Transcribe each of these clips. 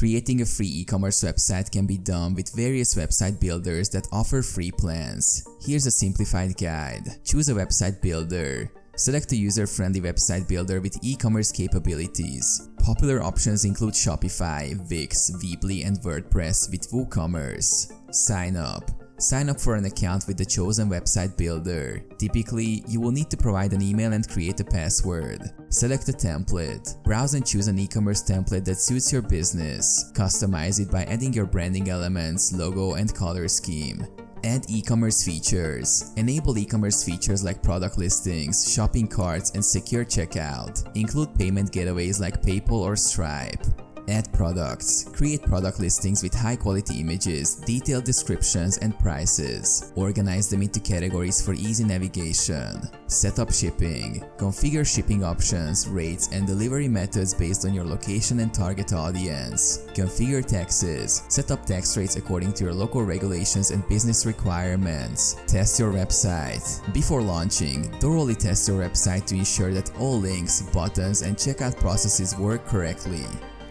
Creating a free e-commerce website can be done with various website builders that offer free plans. Here's a simplified guide. Choose a website builder. Select a user-friendly website builder with e-commerce capabilities. Popular options include Shopify, Wix, Weebly, and WordPress with WooCommerce. Sign up. Sign up for an account with the chosen website builder. Typically, you will need to provide an email and create a password. Select a template. Browse and choose an e-commerce template that suits your business. Customize it by adding your branding elements, logo, and color scheme. Add e-commerce features. Enable e-commerce features like product listings, shopping carts, and secure checkout. Include payment gateways like PayPal or Stripe. Add products. Create product listings with high-quality images, detailed descriptions, and prices. Organize them into categories for easy navigation. Set up shipping. Configure shipping options, rates, and delivery methods based on your location and target audience. Configure taxes. Set up tax rates according to your local regulations and business requirements. Test your website. Before launching, thoroughly test your website to ensure that all links, buttons, and checkout processes work correctly.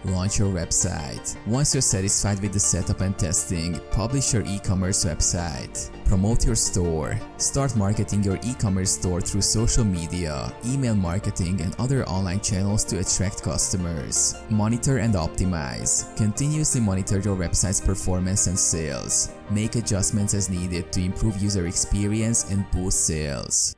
Launch your website. Once you're satisfied with the setup and testing, publish your e-commerce website. Promote your store. Start marketing your e-commerce store through social media, email marketing, and other online channels to attract customers. Monitor and optimize. Continuously monitor your website's performance and sales. Make adjustments as needed to improve user experience and boost sales.